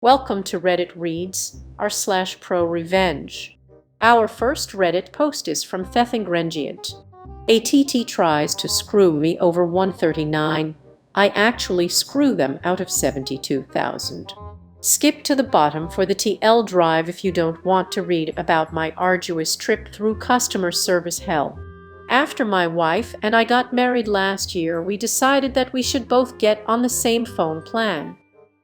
Welcome to Reddit Reads r/ProRevenge. Our first Reddit post is from Thethingrengiant. AT&T tries to screw me over 139. I actually screw them out of 72,000. Skip to the bottom for the TL drive if you don't want to read about my arduous trip through customer service hell. After my wife and I got married last year, we decided that we should both get on the same phone plan.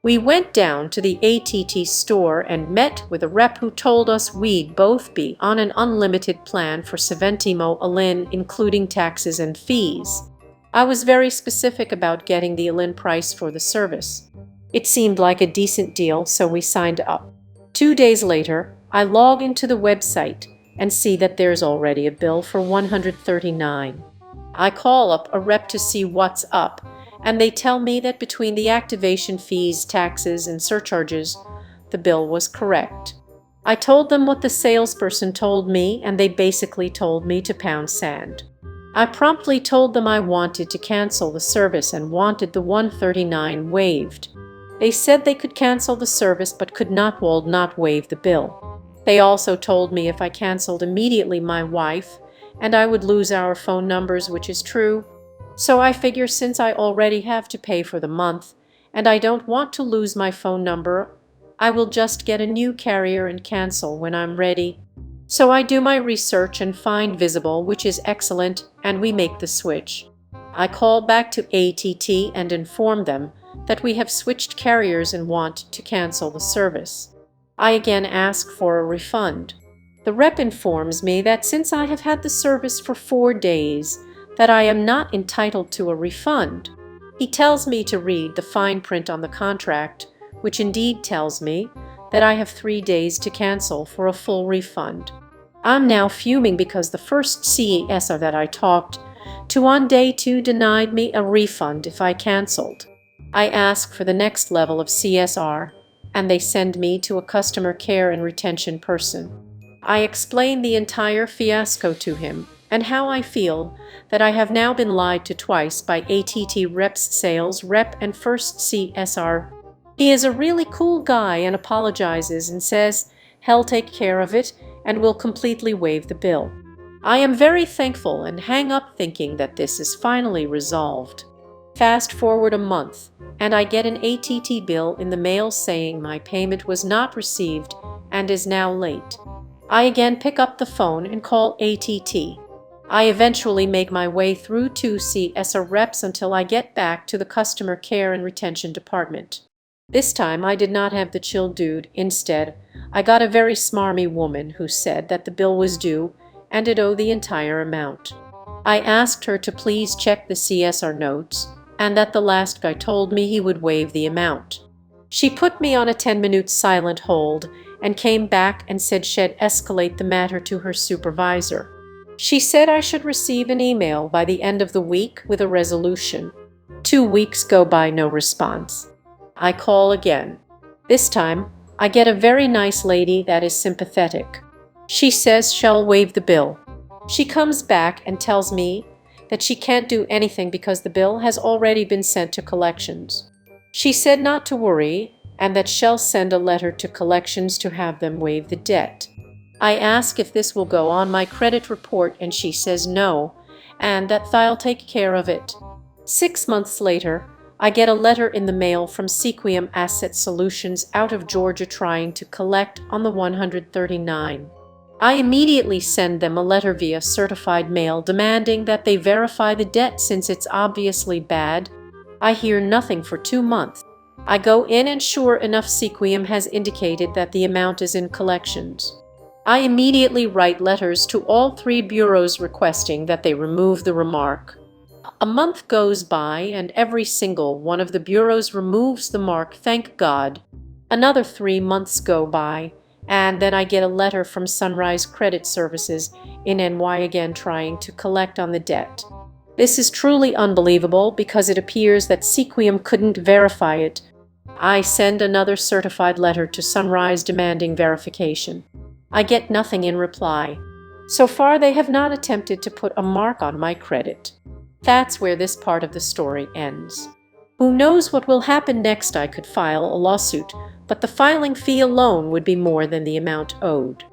We went down to the AT&T store and met with a rep who told us we'd both be on an unlimited plan for 70 all-in, including taxes and fees. I was very specific about getting the all-in price for the service. It seemed like a decent deal, so we signed up. 2 days later, I log into the website and see that there's already a bill for $139. I call up a rep to see what's up, and they tell me that between the activation fees, taxes, and surcharges, the bill was correct. I told them what the salesperson told me, and they basically told me to pound sand. I promptly told them I wanted to cancel the service and wanted the $139 waived. They said they could cancel the service but could not waive the bill. They also told me if I canceled immediately, my wife and I would lose our phone numbers, which is true. So I figure since I already have to pay for the month and I don't want to lose my phone number, I will just get a new carrier and cancel when I'm ready. So I do my research and find Visible, which is excellent, and we make the switch. I call back to AT&T and inform them that we have switched carriers and want to cancel the service. I again ask for a refund. The rep informs me that since I have had the service for 4 days, that I am not entitled to a refund. He tells me to read the fine print on the contract, which indeed tells me that I have 3 days to cancel for a full refund. I'm now fuming because the first CSR that I talked to on day 2 denied me a refund if I canceled. I ask for the next level of CSR, and they send me to a customer care and retention person. I explain the entire fiasco to him and how I feel that I have now been lied to twice by AT&T rep's sales rep and first CSR. He is a really cool guy and apologizes and says he'll take care of it and will completely waive the bill. I am very thankful and hang up thinking that this is finally resolved. Fast forward a month, and I get an AT&T bill in the mail saying my payment was not received and is now late. I again pick up the phone and call AT&T. I eventually make my way through 2 CSR reps until I get back to the customer care and retention department. This time I did not have the chill dude. Instead, I got a very smarmy woman who said that the bill was due and it owed the entire amount. I asked her to please check the CSR notes and that the last guy told me he would waive the amount. She put me on a 10-minute silent hold and came back and said she'd escalate the matter to her supervisor. She said I should receive an email by the end of the week with a resolution. 2 weeks go by, no response. I call again. This time, I get a very nice lady that is sympathetic. She says she'll waive the bill. She comes back and tells me that she can't do anything because the bill has already been sent to collections. She said not to worry and that she'll send a letter to collections to have them waive the debt. I ask if this will go on my credit report and she says no, and that they'll take care of it. 6 months later, I get a letter in the mail from Sequim Asset Solutions out of Georgia trying to collect on the $139. I immediately send them a letter via certified mail demanding that they verify the debt since it's obviously bad. I hear nothing for 2 months. I go in and sure enough Sequim has indicated that the amount is in collections. I immediately write letters to all 3 bureaus requesting that they remove the remark. A month goes by and every single one of the bureaus removes the mark, thank God. Another 3 months go by, and then I get a letter from Sunrise Credit Services in NY again trying to collect on the debt. This is truly unbelievable because it appears that Sequim couldn't verify it. I send another certified letter to Sunrise demanding verification. I get nothing in reply. So far they have not attempted to put a mark on my credit. That's where this part of the story ends. Who knows what will happen next? I could file a lawsuit, but the filing fee alone would be more than the amount owed.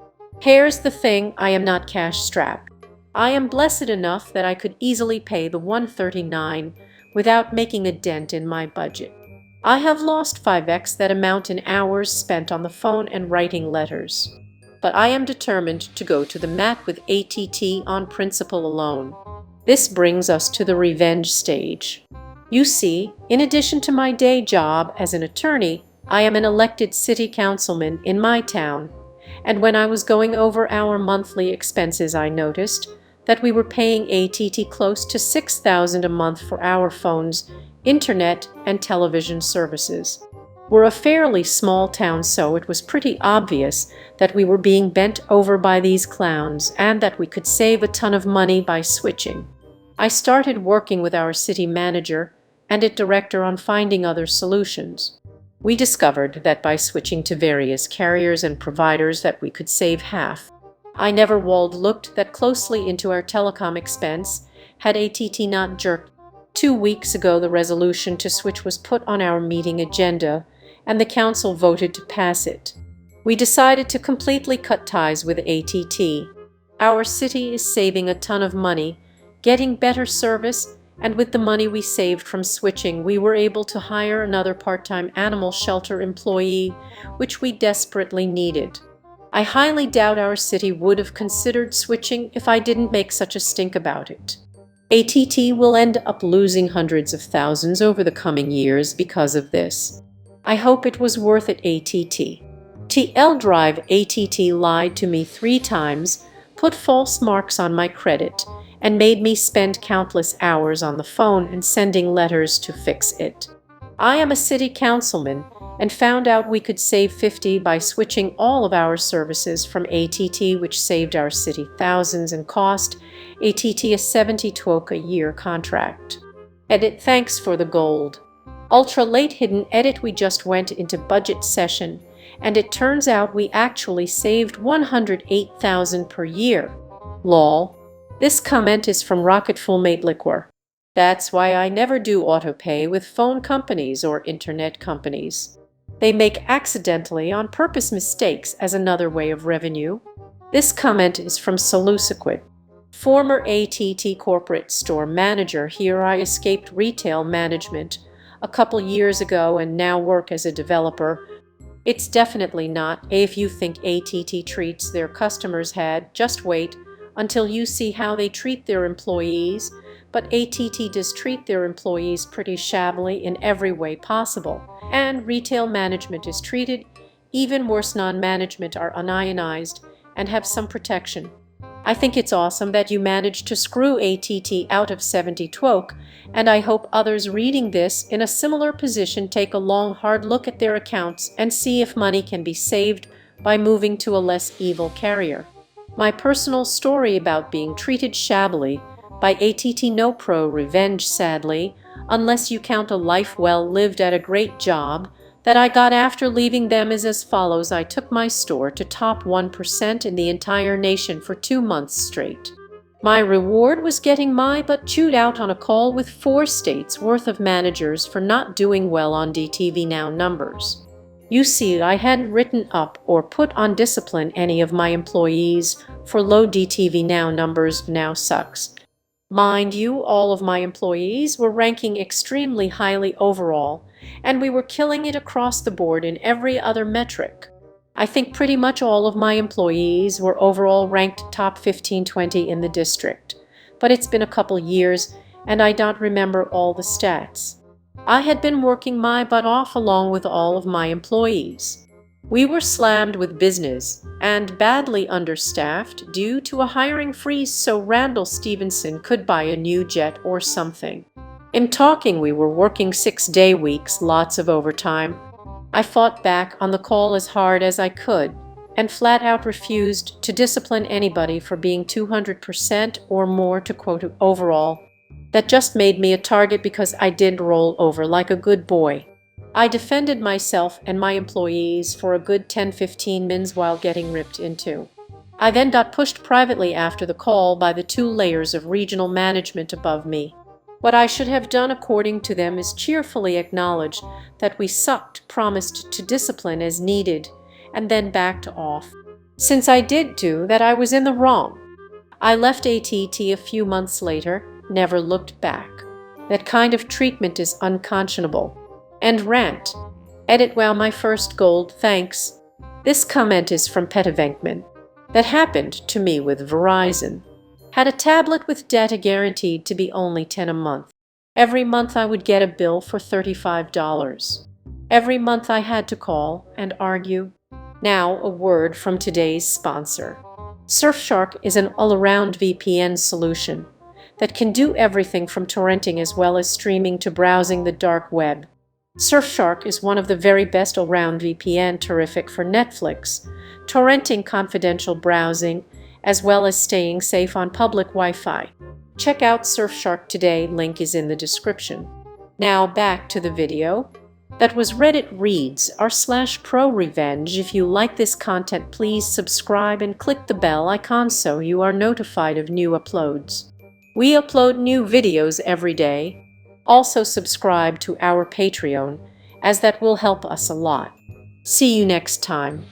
Here's the thing, I am not cash-strapped. I am blessed enough that I could easily pay the $139 without making a dent in my budget. I have lost 5x that amount in hours spent on the phone and writing letters. But I am determined to go to the mat with AT&T on principle alone. This brings us to the revenge stage. You see, in addition to my day job as an attorney, I am an elected city councilman in my town, and when I was going over our monthly expenses, I noticed that we were paying AT&T close to $6,000 a month for our phones, internet, and television services. We're a fairly small town, so it was pretty obvious that we were being bent over by these clowns and that we could save a ton of money by switching. I started working with our city manager and its director on finding other solutions. We discovered that by switching to various carriers and providers that we could save half. I never looked that closely into our telecom expense had AT&T not jerked. 2 weeks ago, the resolution to switch was put on our meeting agenda, and the council voted to pass it. We decided to completely cut ties with AT&T. Our city is saving a ton of money, getting better service, and with the money we saved from switching, we were able to hire another part-time animal shelter employee, which we desperately needed. I highly doubt our city would have considered switching if I didn't make such a stink about it. AT&T will end up losing hundreds of thousands over the coming years because of this. I hope it was worth it. AT&T. TL Drive. AT&T lied to me 3 times, put false marks on my credit, and made me spend countless hours on the phone and sending letters to fix it. I am a city councilman and found out we could save $50 by switching all of our services from AT&T, which saved our city thousands and cost AT&T a $72 a year contract. Edit. Thanks for the gold. Ultra late hidden edit. We just went into budget session, and it turns out we actually saved $108,000 per year. Lol. This comment is from Rocketful Liquor. That's why I never do autopay with phone companies or internet companies. They make accidentally on purpose mistakes as another way of revenue. This comment is from Seleuciquid. Former AT&T corporate store manager. Here I escaped retail management a couple years ago and now work as a developer. It's definitely not. If you think AT&T treats their customers just wait until you see how they treat their employees. But AT&T does treat their employees pretty shabbily in every way possible, and retail management is treated even worse. Non-management are unionized and have some protection. I think it's awesome that you managed to screw AT&T out of 70 twoke, and I hope others reading this in a similar position take a long, hard look at their accounts and see if money can be saved by moving to a less evil carrier. My personal story about being treated shabbily by AT&T. No ProRevenge, sadly, unless you count a life well lived at a great job that I got after leaving them, is as follows. I took my store to top 1% in the entire nation for 2 months straight. My reward was getting my butt chewed out on a call with 4 states worth of managers for not doing well on DTV Now numbers. You see, I hadn't written up or put on discipline any of my employees for low DTV Now numbers. Now sucks. Mind you, all of my employees were ranking extremely highly overall, and we were killing it across the board in every other metric. I think pretty much all of my employees were overall ranked top 15-20 in the district, but it's been a couple years and I don't remember all the stats. I had been working my butt off along with all of my employees. We were slammed with business and badly understaffed due to a hiring freeze so Randall Stevenson could buy a new jet or something. In talking, we were working 6-day weeks, lots of overtime. I fought back on the call as hard as I could and flat out refused to discipline anybody for being 200% or more, to quote, overall. That just made me a target because I didn't roll over like a good boy. I defended myself and my employees for a good 10-15 minutes while getting ripped into. I then got pushed privately after the call by the 2 layers of regional management above me. What I should have done according to them is cheerfully acknowledge that we sucked, promised to discipline as needed, and then backed off. Since I did do that, I was in the wrong. I left AT&T a few months later, never looked back. That kind of treatment is unconscionable. End rant. Edit. Wow, my first gold, thanks. This comment is from Venkman. That happened to me with Verizon. Had a tablet with data guaranteed to be only $10 a month. Every month I would get a bill for $35. Every month I had to call and argue. Now a word from today's sponsor. Surfshark is an all-around VPN solution that can do everything from torrenting as well as streaming to browsing the dark web. Surfshark is one of the very best all-round VPN, terrific for Netflix, torrenting, confidential browsing, as well as staying safe on public Wi-Fi. Check out Surfshark today, link is in the description. Now back to the video. That was Reddit Reads r/ProRevenge. If you like this content, please subscribe and click the bell icon so you are notified of new uploads. We upload new videos every day. Also subscribe to our Patreon, as that will help us a lot. See you next time.